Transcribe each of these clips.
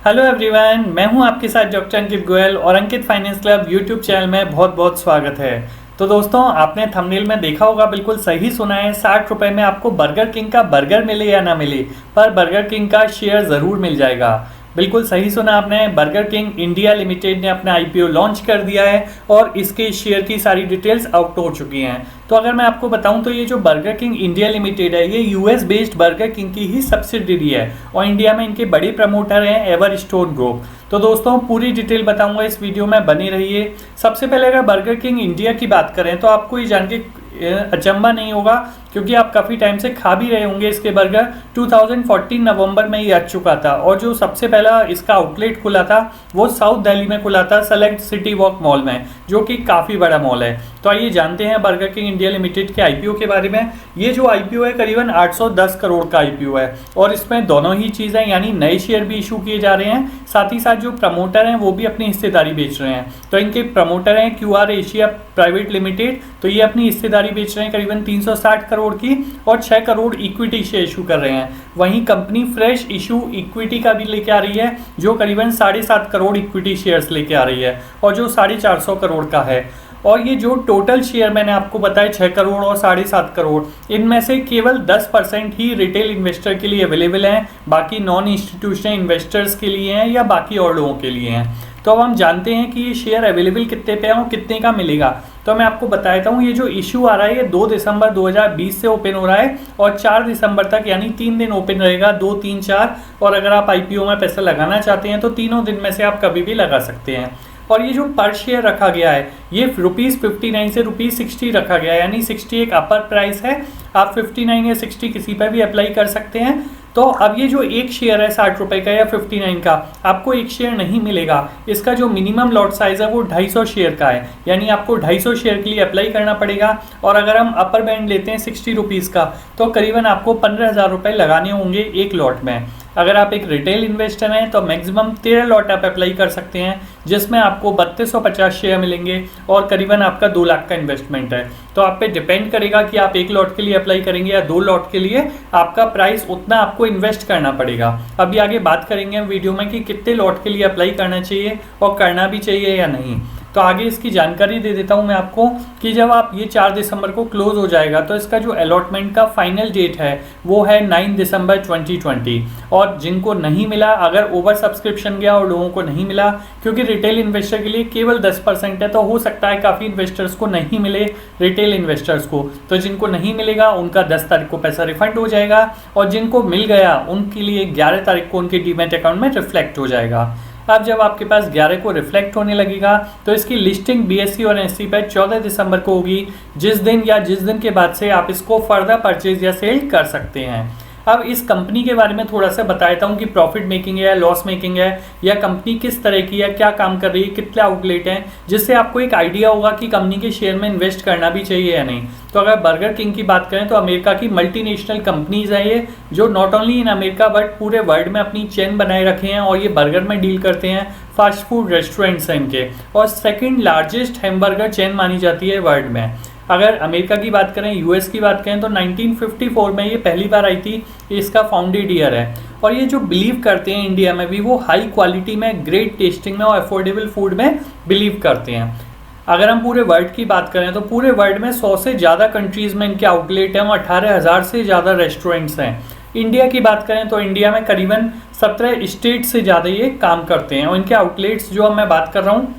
Hello everyone, मैं हूं आपके साथ डॉक्टर अंकित गोयल और अंकित फाइनेंस क्लब यूट्यूब चैनल में बहुत बहुत स्वागत है। तो दोस्तों, आपने थंबनेल में देखा होगा, बिल्कुल सही सुना है। 60 रुपये में आपको बर्गर किंग का बर्गर मिले या ना मिले, पर बर्गर किंग का शेयर ज़रूर मिल जाएगा। बिल्कुल सही सुना आपने। बर्गर किंग इंडिया लिमिटेड ने अपना आईपीओ लॉन्च कर दिया है और इसके शेयर की सारी डिटेल्स आउट हो चुकी हैं। तो अगर मैं आपको बताऊं तो ये जो बर्गर किंग इंडिया लिमिटेड है, ये यूएस बेस्ड बर्गर किंग की ही सब्सिडरी है और इंडिया में इनके बड़े प्रमोटर हैं एवरस्टोन ग्रुप। तो दोस्तों, पूरी डिटेल बताऊंगा इस वीडियो में, बने रहिए। सबसे पहले अगर बर्गर किंग इंडिया की बात करें तो आपको ये जान के अचंभा नहीं होगा, क्योंकि आप काफ़ी टाइम से खा भी रहे होंगे इसके बर्गर। 2014 नवंबर में ये आ चुका था और जो सबसे पहला इसका आउटलेट खुला था वो साउथ दिल्ली में खुला था, सेलेक्ट सिटी वॉक मॉल में, जो कि काफ़ी बड़ा मॉल है। तो आइए जानते हैं बर्गर किंग इंडिया लिमिटेड के आईपीओ के बारे में। ये जो आईपीओ है करीबन 810 करोड़ का आईपीओ है और इसमें दोनों ही चीज़ें, यानी नए शेयर भी इशू किए जा रहे हैं, साथ ही साथ जो प्रमोटर हैं वो भी अपनी हिस्सेदारी बेच रहे हैं। तो इनके प्रमोटर हैं क्यूआर एशिया प्राइवेट लिमिटेड, तो ये अपनी हिस्सेदारी बेच रहे हैं करीबन 360 करोड़ की और 6 करोड़ इक्विटी शेयर इशू कर रहे हैं। वहीं कंपनी फ्रेश इशू इक्विटी का भी लेके आ रही है, जो करीबन 7.5 करोड़ इक्विटी शेयर्स लेके आ रही है और जो 450 करोड़ का है। और ये जो टोटल शेयर मैंने आपको बताया 6 करोड़ और 7.5 करोड़, इनमें से केवल 10% ही रिटेल इन्वेस्टर के लिए अवेलेबल हैं, बाकी नॉन इंस्टीट्यूशनल इन्वेस्टर्स के लिए हैं या बाकी और लोगों के लिए हैं। तो अब हम जानते हैं कि ये शेयर अवेलेबल कितने पे है और कितने का मिलेगा। तो मैं आपको बताता हूँ, ये जो इशू आ रहा है ये 2 दिसंबर 2020 से ओपन हो रहा है और 4 दिसंबर तक, यानी 3 दिन ओपन रहेगा, 2, 3, 4। और अगर आप आईपीओ में पैसा लगाना चाहते हैं तो तीनों दिन में से आप कभी भी लगा सकते हैं। और ये जो पर शेयर रखा गया है ये ₹59 से ₹60 रखा गया है, यानी 60 एक अपर प्राइस है। आप 59 या 60 किसी पर भी अप्लाई कर सकते हैं। तो अब ये जो एक शेयर है 60 रुपये का या 59 का, आपको एक शेयर नहीं मिलेगा। इसका जो मिनिमम लॉट साइज है वो 250 शेयर का है, यानी आपको 250 शेयर के लिए अप्लाई करना पड़ेगा। और अगर हम अपर बैंड लेते हैं 60 रुपीज़ का, तो करीबन आपको 15,000 रुपये लगाने होंगे एक लॉट में। अगर आप एक रिटेल इन्वेस्टर हैं तो मैक्सिमम 13 लॉट आप अप्लाई कर सकते हैं, जिसमें आपको 3250 शेयर मिलेंगे और करीबन आपका 2 लाख का इन्वेस्टमेंट है। तो आप पे डिपेंड करेगा कि आप एक लॉट के लिए अप्लाई करेंगे या 2 लॉट के लिए, आपका प्राइस उतना आपको इन्वेस्ट करना पड़ेगा। अभी आगे बात करेंगे हम वीडियो में कि कितने लॉट के लिए अप्लाई करना चाहिए और करना भी चाहिए या नहीं। तो आगे इसकी जानकारी दे देता हूं मैं आपको कि जब आप ये 4 दिसंबर को क्लोज हो जाएगा तो इसका जो अलॉटमेंट का फाइनल डेट है वो है 9 दिसंबर 2020। और जिनको नहीं मिला, अगर ओवर सब्सक्रिप्शन गया और लोगों को नहीं मिला, क्योंकि रिटेल इन्वेस्टर के लिए केवल 10% है, तो हो सकता है काफ़ी इन्वेस्टर्स को नहीं मिले, रिटेल इन्वेस्टर्स को। तो जिनको नहीं मिलेगा उनका 10 तारीख को पैसा रिफंड हो जाएगा और जिनको मिल गया उनके लिए 11 तारीख को उनके डीमैट अकाउंट में रिफ्लेक्ट हो जाएगा। अब जब आपके पास 11 को रिफ्लेक्ट होने लगेगा तो इसकी लिस्टिंग बीएसई और एनएसई पर 14 दिसंबर को होगी, जिस दिन के बाद से आप इसको फर्दर परचेज या सेल कर सकते हैं। अब इस कंपनी के बारे में थोड़ा सा बताता हूँ कि प्रॉफिट मेकिंग है या लॉस मेकिंग है, या कंपनी किस तरह की है, क्या काम कर रही है, कितने आउटलेट हैं, जिससे आपको एक आइडिया होगा कि कंपनी के शेयर में इन्वेस्ट करना भी चाहिए या नहीं। तो अगर बर्गर किंग की बात करें तो अमेरिका की मल्टीनेशनल कंपनीज है ये, जो not only in America but पूरे वर्ल्ड में अपनी चेन बनाए रखे हैं और ये बर्गर में डील करते हैं। फास्ट फूड रेस्टोरेंट्स हैं इनके और सेकेंड लार्जेस्ट हैमबर्गर चेन मानी जाती है वर्ल्ड में। अगर अमेरिका की बात करें, यूएस की बात करें तो 1954 में ये पहली बार आई थी, इसका फाउंडेड ईयर है। और ये जो बिलीव करते हैं इंडिया में भी, वो हाई क्वालिटी में, ग्रेट टेस्टिंग में और अफोर्डेबल फूड में बिलीव करते हैं। अगर हम पूरे वर्ल्ड की बात करें तो पूरे वर्ल्ड में 100 से ज़्यादा कंट्रीज़ में इनके आउटलेट हैं और 18,000 से ज़्यादा रेस्टोरेंट्स हैं। इंडिया की बात करें तो इंडिया में करीबन 17 स्टेट से ज़्यादा ये काम करते हैं और इनके आउटलेट्स जो मैं बात कर रहा हूँ,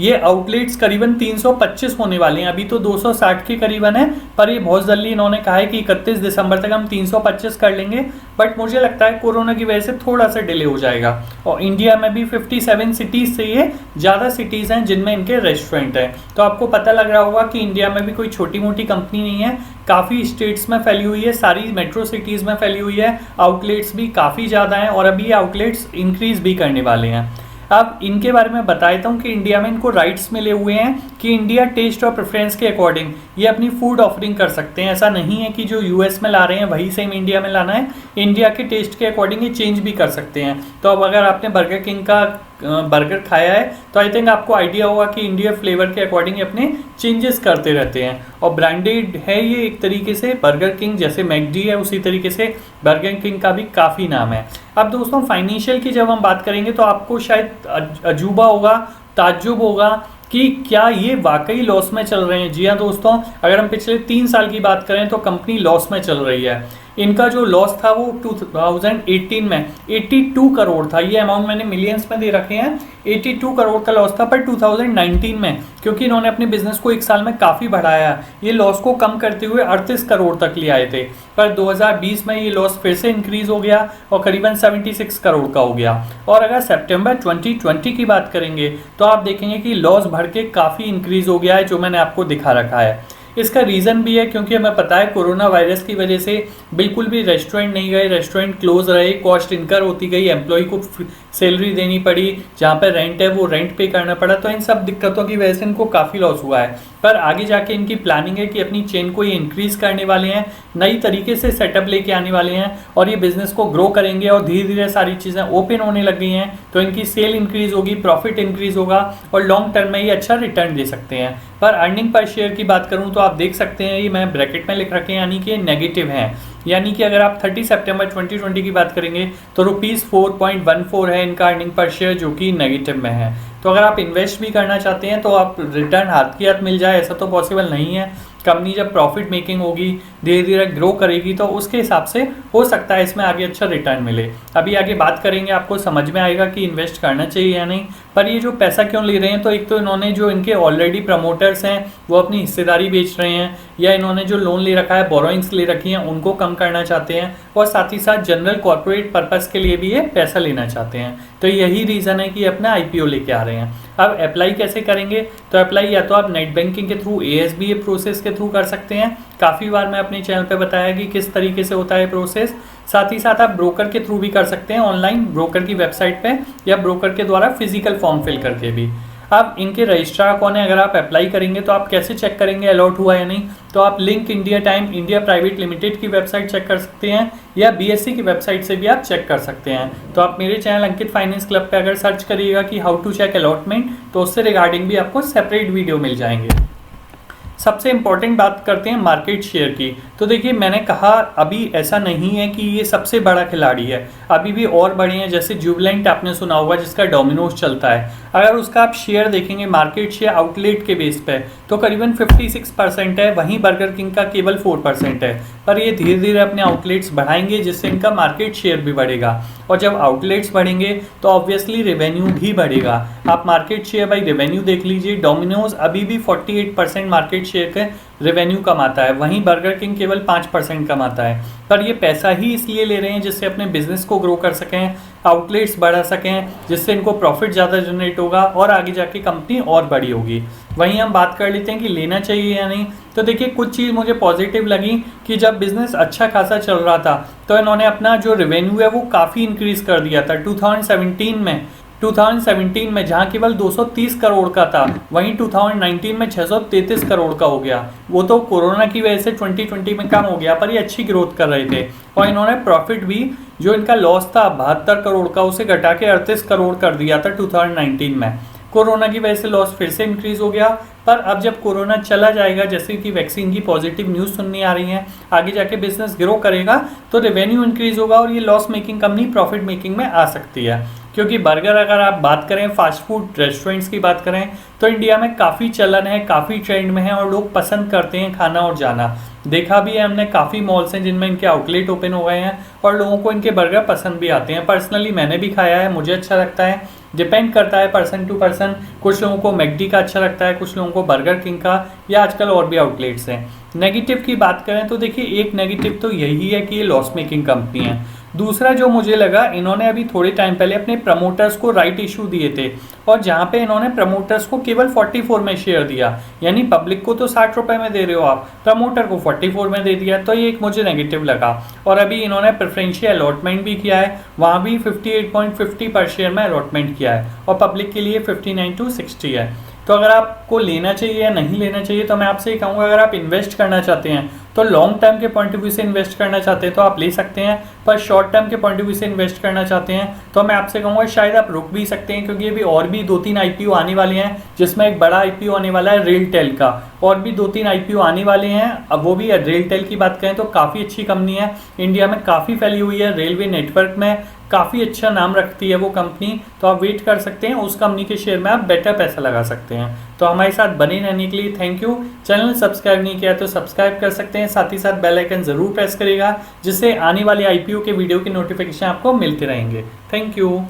ये आउटलेट्स करीबन 325 होने वाले हैं। अभी तो 260 के करीबन है, पर ये बहुत जल्दी इन्होंने कहा है कि 31 दिसंबर तक हम 325 कर लेंगे, बट मुझे लगता है कोरोना की वजह से थोड़ा सा डिले हो जाएगा। और इंडिया में भी 57 सिटीज़ से ये ज़्यादा सिटीज़ हैं जिनमें इनके रेस्टोरेंट हैं। तो आपको पता लग रहा होगा कि इंडिया में भी कोई छोटी मोटी कंपनी नहीं है, काफ़ी स्टेट्स में फैली हुई है, सारी मेट्रो सिटीज़ में फैली हुई है, आउटलेट्स भी काफ़ी ज़्यादा हैं और अभी ये आउटलेट्स इंक्रीज़ भी करने वाले हैं। अब इनके बारे में बताता हूँ कि इंडिया में इनको राइट्स मिले हुए हैं कि इंडिया टेस्ट और प्रेफरेंस के अकॉर्डिंग ये अपनी फूड ऑफरिंग कर सकते हैं। ऐसा नहीं है कि जो यूएस में ला रहे हैं वही सेम इंडिया में लाना है, इंडिया के टेस्ट के अकॉर्डिंग ये चेंज भी कर सकते हैं। तो अब अगर आपने बर्गर किंग का बर्गर खाया है तो आई थिंक आपको आइडिया होगा कि इंडिया फ्लेवर के अकॉर्डिंग अपने चेंजेस करते रहते हैं, और ब्रांडेड है ये एक तरीके से। बर्गर किंग जैसे मैकडी है उसी तरीके से बर्गर किंग का भी काफ़ी नाम है। अब दोस्तों फाइनेंशियल की जब हम बात करेंगे तो आपको शायद अजूबा होगा, ताज्जुब होगा कि क्या ये वाकई लॉस में चल रहे हैं। जी हाँ दोस्तों, अगर हम पिछले 3 साल की बात करें तो कंपनी लॉस में चल रही है। इनका जो लॉस था वो 2018 में 82 करोड़ था। ये अमाउंट मैंने मिलियंस में दे रखे हैं। 82 करोड़ का लॉस था, पर 2019 में क्योंकि इन्होंने अपने बिजनेस को 1 साल में काफ़ी बढ़ाया, ये लॉस को कम करते हुए 38 करोड़ तक ले आए थे। पर 2020 में ये लॉस फिर से इंक्रीज हो गया और करीबन 76 करोड़ का हो गया। और अगर सितंबर 2020 की बात करेंगे तो आप देखेंगे कि लॉस बढ़ के काफ़ी इंक्रीज हो गया है, जो मैंने आपको दिखा रखा है। इसका रीज़न भी है क्योंकि हमें पता है कोरोना वायरस की वजह से बिल्कुल भी रेस्टोरेंट नहीं गए, रेस्टोरेंट क्लोज रहे, कॉस्ट इनकर होती गई, एम्प्लॉय को सैलरी देनी पड़ी, जहाँ पर रेंट है वो रेंट पे करना पड़ा। तो इन सब दिक्कतों की वजह से इनको काफ़ी लॉस हुआ है। पर आगे जाके इनकी प्लानिंग है कि अपनी चेन को ये इंक्रीज़ करने वाले हैं, नई तरीके से सेटअप लेके आने वाले हैं और ये बिज़नेस को ग्रो करेंगे और धीरे धीरे सारी चीज़ें ओपन होने लग गई हैं तो इनकी सेल इंक्रीज होगी, प्रॉफिट इंक्रीज होगा और लॉन्ग टर्म में ये अच्छा रिटर्न दे सकते हैं। पर अर्निंग पर शेयर की बात करूँ तो आप देख सकते हैं ये मैं ब्रैकेट में लिख रखे हैं, यानी कि नेगेटिव हैं। यानी कि अगर आप 30 सितंबर 2020 की बात करेंगे तो ₹4.14 है इनका अर्निंग पर शेयर, जो कि नेगेटिव में है। तो अगर आप इन्वेस्ट भी करना चाहते हैं तो आप रिटर्न हाथ की हाथ मिल जाए ऐसा तो पॉसिबल नहीं है। कंपनी जब प्रॉफिट मेकिंग होगी, धीरे धीरे ग्रो करेगी तो उसके हिसाब से हो सकता है इसमें आगे अच्छा रिटर्न मिले। अभी आगे बात करेंगे, आपको समझ में आएगा कि इन्वेस्ट करना चाहिए या नहीं। पर ये जो पैसा क्यों ले रहे हैं, तो एक तो इन्होंने जो इनके ऑलरेडी प्रमोटर्स हैं वो अपनी हिस्सेदारी बेच रहे हैं, या इन्होंने जो लोन ले रखा है, बोरोइंग्स ले रखी हैं, उनको कम करना चाहते हैं, और साथ ही साथ जनरल कॉर्पोरेट पर्पस के लिए भी ये पैसा लेना चाहते हैं। तो यही रीज़न है कि अपना IPO लेके आ रहे हैं। अब अप्लाई कैसे करेंगे, तो अप्लाई या तो आप नेट बैंकिंग के थ्रू, ASBA प्रोसेस के थ्रू कर सकते हैं। काफ़ी बार मैं अपने चैनल पे बताया कि किस तरीके से होता है प्रोसेस। साथ ही साथ आप ब्रोकर के थ्रू भी कर सकते हैं, ऑनलाइन ब्रोकर की वेबसाइट पे, या ब्रोकर के द्वारा फिजिकल फॉर्म फिल करके भी। अब इनके रजिस्ट्रार कौन है, अगर आप अप्लाई करेंगे तो आप कैसे चेक करेंगे अलॉट हुआ या नहीं, तो आप link India time India private limited की वेबसाइट चेक कर सकते हैं, या BSE की वेबसाइट से भी आप चेक कर सकते हैं। तो आप मेरे चैनल अंकित फाइनेंस क्लब पे अगर सर्च करिएगा कि हाउ टू चेक अलॉटमेंट, तो उससे रिगार्डिंग भी आपको सेपरेट वीडियो मिल जाएंगे। सबसे इंपॉर्टेंट बात करते हैं मार्केट शेयर की। तो देखिए मैंने कहा अभी ऐसा नहीं है कि ये सबसे बड़ा खिलाड़ी है, अभी भी और बड़े हैं। जैसे जुबिलेंट आपने सुना होगा जिसका डोमिनोज चलता है, अगर उसका आप शेयर देखेंगे मार्केट शेयर आउटलेट के बेस पे तो करीबन 56% है, वहीं बर्गर किंग का केवल 4% है। पर ये धीरे धीरे अपने आउटलेट्स बढ़ाएंगे जिससे इनका मार्केट शेयर भी बढ़ेगा, और जब आउटलेट्स बढ़ेंगे तो ऑब्वियसली रेवेन्यू भी बढ़ेगा। आप मार्केट शेयर बाई रेवेन्यू देख लीजिए, डोमिनोज अभी भी 48% मार्केट शेयर के रेवेन्यू कमाता है, वहीं बर्गर किंग केवल 5% कमाता है। पर ये पैसा ही इसलिए ले रहे हैं जिससे अपने बिजनेस को ग्रो कर सकें, आउटलेट्स बढ़ा सकें, जिससे इनको प्रॉफिट ज़्यादा जनरेट होगा और आगे जाके कंपनी और बड़ी होगी। वहीं हम बात कर लेते हैं कि लेना चाहिए या नहीं। तो देखिए कुछ चीज़ मुझे पॉजिटिव लगी कि जब बिजनेस अच्छा खासा चल रहा था तो इन्होंने अपना जो रेवेन्यू है वो काफ़ी इंक्रीज कर दिया था। 2017 में जहां केवल 230 करोड़ का था, वहीं 2019 में 633 करोड़ का हो गया। वो तो कोरोना की वजह से 2020 में कम हो गया, पर ये अच्छी ग्रोथ कर रहे थे। और इन्होंने प्रॉफिट भी, जो इनका लॉस था 72 करोड़ का, उसे घटा के 38 करोड़ कर दिया था 2019 में। कोरोना की वजह से लॉस फिर से इंक्रीज हो गया, पर अब जब कोरोना चला जाएगा, जैसे कि वैक्सीन की पॉजिटिव न्यूज़ सुनने आ रही है, आगे जाके बिजनेस ग्रो करेगा तो रेवेन्यू इंक्रीज होगा और ये loss making company profit making में आ सकती है। क्योंकि बर्गर, अगर आप बात करें फास्ट फूड रेस्टोरेंट्स की बात करें तो इंडिया में काफ़ी चलन है, काफ़ी ट्रेंड में है और लोग पसंद करते हैं खाना और जाना। देखा भी है हमने, काफ़ी मॉल्स हैं जिनमें इनके आउटलेट ओपन हो गए हैं और लोगों को इनके बर्गर पसंद भी आते हैं। पर्सनली मैंने भी खाया है, मुझे अच्छा लगता है। डिपेंड करता है पर्सन टू पर्सन, कुछ लोगों को मैकडी का अच्छा लगता है, कुछ लोगों को बर्गर किंग का, या आजकल और भी आउटलेट्स हैं। नेगेटिव की बात करें तो देखिए एक नेगेटिव तो यही है कि ये लॉस मेकिंग कंपनी है। दूसरा जो मुझे लगा, इन्होंने अभी थोड़े टाइम पहले अपने प्रमोटर्स को राइट इशू दिए थे, और जहाँ पे इन्होंने प्रमोटर्स को केवल 44 में शेयर दिया, यानी पब्लिक को तो 60 रुपये में दे रहे हो आप, प्रमोटर को 44 में दे दिया, तो ये एक मुझे नेगेटिव लगा। और अभी इन्होंने प्रेफरेंशियल अलॉटमेंट भी किया है, वहाँ भी 58.50 पर शेयर में अलॉटमेंट किया है, और पब्लिक के लिए 59 to 60 है। तो अगर आपको लेना चाहिए या नहीं लेना चाहिए, तो मैं आपसे ये कहूँगा अगर आप इन्वेस्ट करना चाहते हैं तो लॉन्ग टर्म के पॉइंट ऑफ व्यू से इन्वेस्ट करना चाहते हैं तो आप ले सकते हैं, पर शॉर्ट टर्म के पॉइंट ऑफ व्यू से इन्वेस्ट करना चाहते हैं तो मैं आपसे कहूँगा शायद आप रुक भी सकते हैं, क्योंकि अभी और भी 2-3 आईपीओ आने वाले हैं, जिसमें एक बड़ा आईपीओ आने वाला है रेलटेल का, और भी 2-3 आईपीओ आने वाले हैं। अब वो भी रेलटेल की बात करें तो काफ़ी अच्छी कंपनी है, इंडिया में काफ़ी फैली हुई है, रेलवे नेटवर्क में काफ़ी अच्छा नाम रखती है वो कंपनी। तो आप वेट कर सकते हैं, उस कंपनी के शेयर में आप बेटर पैसा लगा सकते हैं। तो हमारे साथ बने रहने के लिए थैंक यू। चैनल सब्सक्राइब नहीं किया तो सब्सक्राइब कर सकते हैं, साथ ही साथ बेल आइकन जरूर प्रेस करेगा, जिससे आने वाले आईपीओ के वीडियो की नोटिफिकेशन आपको मिलते रहेंगे। Thank you.